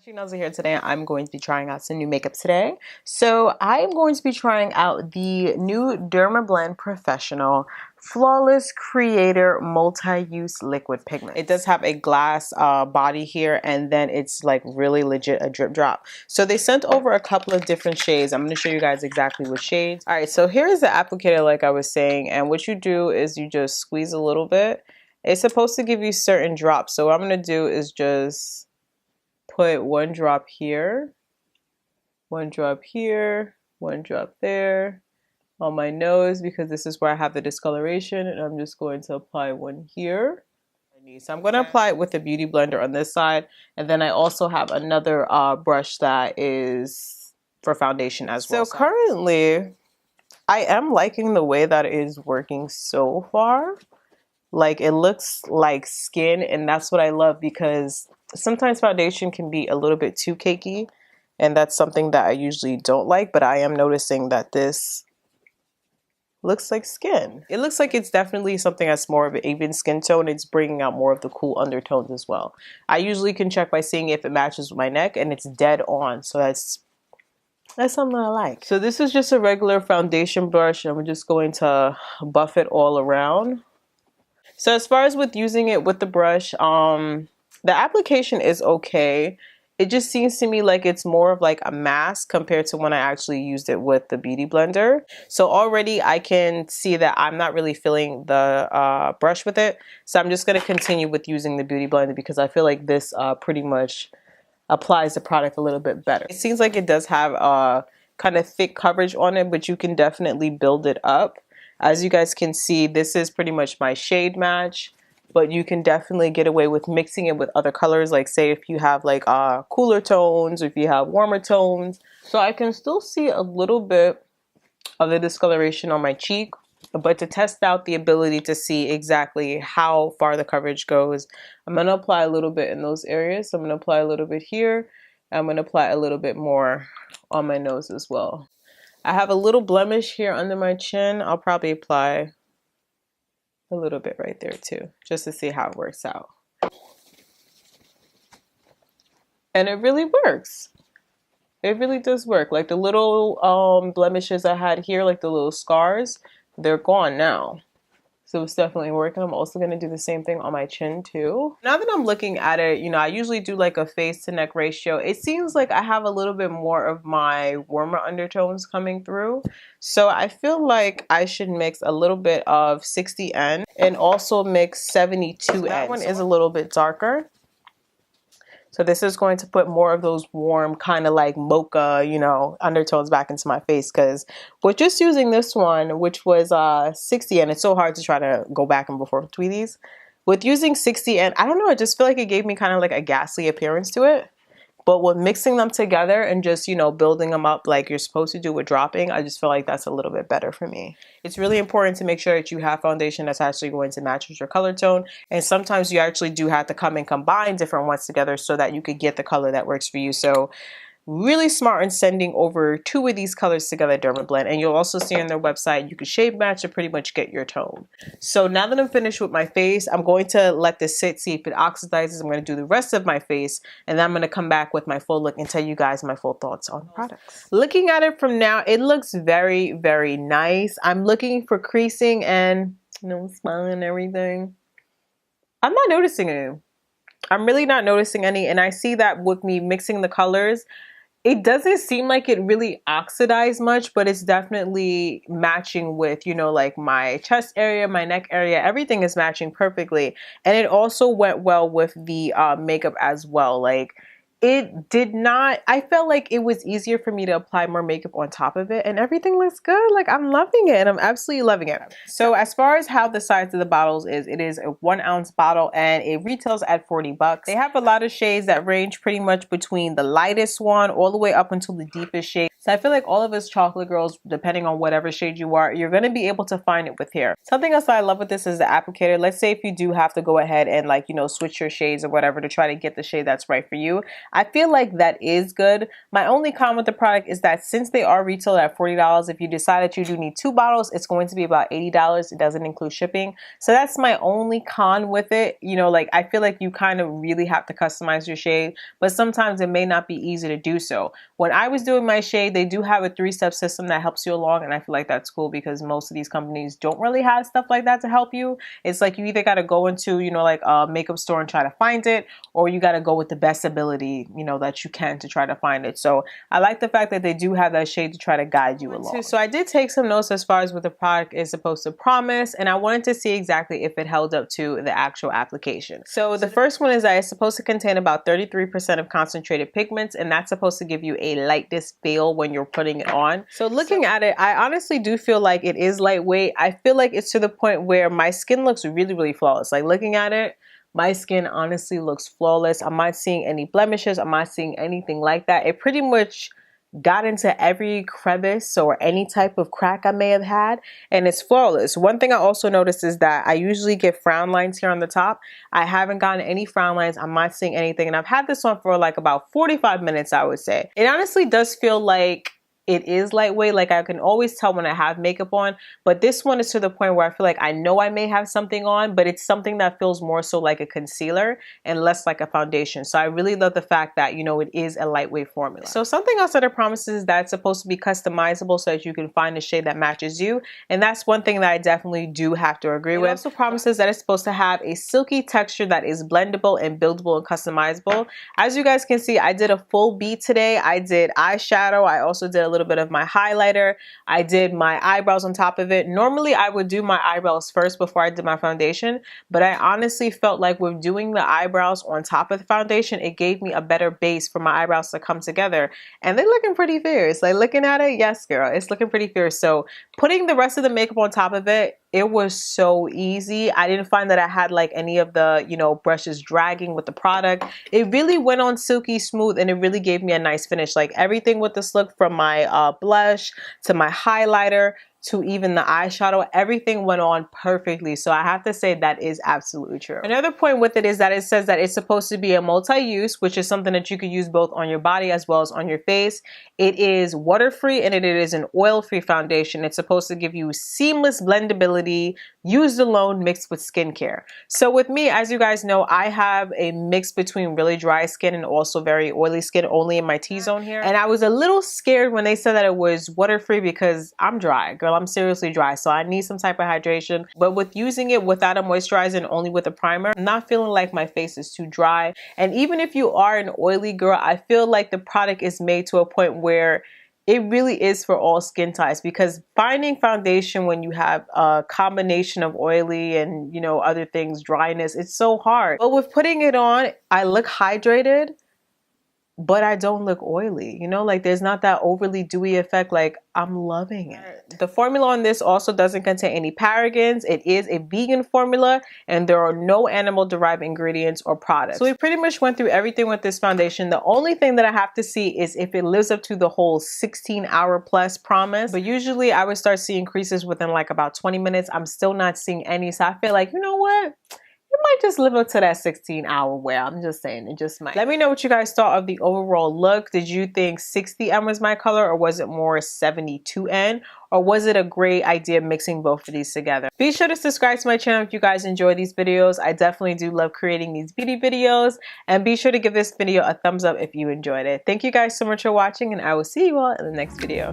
NaturallyNellzy here today. I'm going to be trying out some new makeup today. So I'm going to be trying out the new Dermablend Professional Flawless Creator Multi-Use Liquid Pigment. It does have a glass body here, and then it's like really legit a drip drop. So they sent over a couple of different shades. I'm going to show you guys exactly what shades. All right, so here is the applicator like I was saying, and what you do is you just squeeze a little bit. It's supposed to give you certain drops. So what I'm going to do is just put one drop here, one drop here, one drop there on my nose because this is where I have the discoloration, and I'm just going to apply one here. So I'm going to apply it with the beauty blender on this side, and then I also have another brush that is for foundation as well. So currently I am liking the way that it is working so far. Like, it looks like skin, and that's what I love because sometimes foundation can be a little bit too cakey, and that's something that I usually don't like, but I am noticing that this looks like skin. It looks like it's definitely something that's more of an even skin tone. It's bringing out more of the cool undertones as well. I usually can check by seeing if it matches with my neck, and it's dead on, so that's something I like. So this is just a regular foundation brush, and we're just going to buff it all around. So as far as with using it with the brush, the application is okay. It just seems to me like it's more of like a mask compared to when I actually used it with the beauty blender. So already I can see that I'm not really feeling the brush with it. So I'm just going to continue with using the beauty blender because I feel like this pretty much applies the product a little bit better. It seems like it does have kind of thick coverage on it, but you can definitely build it up. As you guys can see, this is pretty much my shade match, but you can definitely get away with mixing it with other colors, like say if you have like cooler tones, or if you have warmer tones. So I can still see a little bit of the discoloration on my cheek, but to test out the ability to see exactly how far the coverage goes, I'm going to apply a little bit in those areas. So I'm going to apply a little bit here. I'm going to apply a little bit more on my nose as well. I have a little blemish here under my chin. I'll probably apply a little bit right there too, just to see how it works out. And it really works. It really does work. Like the little blemishes I had here, like the little scars, they're gone now. So it's definitely working. I'm also going to do the same thing on my chin too. Now that I'm looking at it, you know, I usually do like a face to neck ratio. It seems like I have a little bit more of my warmer undertones coming through. So I feel like I should mix a little bit of 60N and also mix 72N. So that one is a little bit darker. So this is going to put more of those warm kind of like mocha, you know, undertones back into my face, because with just using this one, which was 60, and it's so hard to try to go back and forth between these. With using 60, and I don't know, I just feel like it gave me kind of like a ghastly appearance to it. But with mixing them together and just, you know, building them up like you're supposed to do with dropping, I just feel like that's a little bit better for me. It's really important to make sure that you have foundation that's actually going to match with your color tone. And sometimes you actually do have to come and combine different ones together so that you could get the color that works for you. So really smart in sending over 2 of these colors together, Dermablend, and you'll also see on their website you can shade match to pretty much get your tone. So now that I'm finished with my face, I'm going to let this sit, see if it oxidizes. I'm going to do the rest of my face, and then I'm going to come back with my full look and tell you guys my full thoughts on the products. Looking at it from now, it looks very, very nice. I'm looking for creasing and, you know, smiling and everything. I'm not noticing it. I'm really not noticing any, and I see that with me mixing the colors, it doesn't seem like it really oxidized much, but it's definitely matching with, you know, like my chest area, my neck area, everything is matching perfectly. And it also went well with the makeup as well. Like, it did not, I felt like it was easier for me to apply more makeup on top of it, and everything looks good. Like, I'm loving it, and I'm absolutely loving it. So as far as how the size of the bottles is, it is a 1 ounce bottle, and it retails at 40 bucks. They have a lot of shades that range pretty much between the lightest one all the way up until the deepest shade. So I feel like all of us chocolate girls, depending on whatever shade you are, you're going to be able to find it with here. Something else that I love with this is the applicator. Let's say if you do have to go ahead and like, you know, switch your shades or whatever to try to get the shade that's right for you. I feel like that is good. My only con with the product is that since they are retailed at $40, if you decide that you do need 2 bottles, it's going to be about $80. It doesn't include shipping. So that's my only con with it. You know, like I feel like you kind of really have to customize your shade, but sometimes it may not be easy to do so. When I was doing my shade, they do have a 3-step system that helps you along, and I feel like that's cool because most of these companies don't really have stuff like that to help you. It's like you either got to go into, you know, like a makeup store and try to find it, or you got to go with the best ability, you know, that you can to try to find it. So I like the fact that they do have that shade to try to guide you along. So I did take some notes as far as what the product is supposed to promise, and I wanted to see exactly if it held up to the actual application. So the first one is that it's supposed to contain about 33% of concentrated pigments, and that's supposed to give you a lightness feel when you're putting it on. So looking at it, I honestly do feel like it is lightweight. I feel like it's to the point where my skin looks really, really flawless. Like looking at it, my skin honestly looks flawless. I'm not seeing any blemishes. I'm not seeing anything like that. It pretty much got into every crevice or any type of crack I may have had, and it's flawless. One thing I also noticed is that I usually get frown lines here on the top. I haven't gotten any frown lines. I'm not seeing anything, and I've had this on for like about 45 minutes, I would say. It honestly does feel like it is lightweight. Like I can always tell when I have makeup on, but this one is to the point where I feel like I know I may have something on, but it's something that feels more so like a concealer and less like a foundation. So I really love the fact that, you know, it is a lightweight formula. So something else that it promises is that it's supposed to be customizable so that you can find a shade that matches you. And that's one thing that I definitely do have to agree with. It also promises that it's supposed to have a silky texture that is blendable and buildable and customizable. As you guys can see, I did a full beat today. I did eyeshadow. I also did a little bit of my highlighter. I did my eyebrows on top of it. Normally I would do my eyebrows first before I did my foundation, but I honestly felt like with doing the eyebrows on top of the foundation, it gave me a better base for my eyebrows to come together, and they're looking pretty fierce. Like looking at it, yes girl, it's looking pretty fierce. So putting the rest of the makeup on top of it, it was so easy. I didn't find that I had like any of the, you know, brushes dragging with the product. It really went on silky smooth, and it really gave me a nice finish. Like everything with this look, from my blush to my highlighter to even the eyeshadow, everything went on perfectly. So I have to say that is absolutely true. Another point with it is that it says that it's supposed to be a multi-use, which is something that you could use both on your body as well as on your face. It is water-free and it is an oil-free foundation. It's supposed to give you seamless blendability, used alone mixed with skincare. So with me, as you guys know, I have a mix between really dry skin and also very oily skin, only in my T-zone here. And I was a little scared when they said that it was water-free because I'm dry, girl. I'm seriously dry, so I need some type of hydration. But with using it without a moisturizer and only with a primer, I'm not feeling like my face is too dry. And even if you are an oily girl, I feel like the product is made to a point where it really is for all skin types, because finding foundation when you have a combination of oily and, you know, other things, dryness, it's so hard. But with putting it on, I look hydrated, but I don't look oily, you know, like there's not that overly dewy effect. Like I'm loving it. The formula on this also doesn't contain any parabens. It is a vegan formula and there are no animal derived ingredients or products. So we pretty much went through everything with this foundation. The only thing that I have to see is if it lives up to the whole 16-hour plus promise. But usually I would start seeing creases within like about 20 minutes. I'm still not seeing any. So I feel like, you know what? It might just live up to that 16-hour wear. I'm just saying, it just might. Let me know what you guys thought of the overall look. Did you think 60N was my color, or was it more 72N? Or was it a great idea mixing both of these together? Be sure to subscribe to my channel if you guys enjoy these videos. I definitely do love creating these beauty videos. And be sure to give this video a thumbs up if you enjoyed it. Thank you guys so much for watching, and I will see you all in the next video.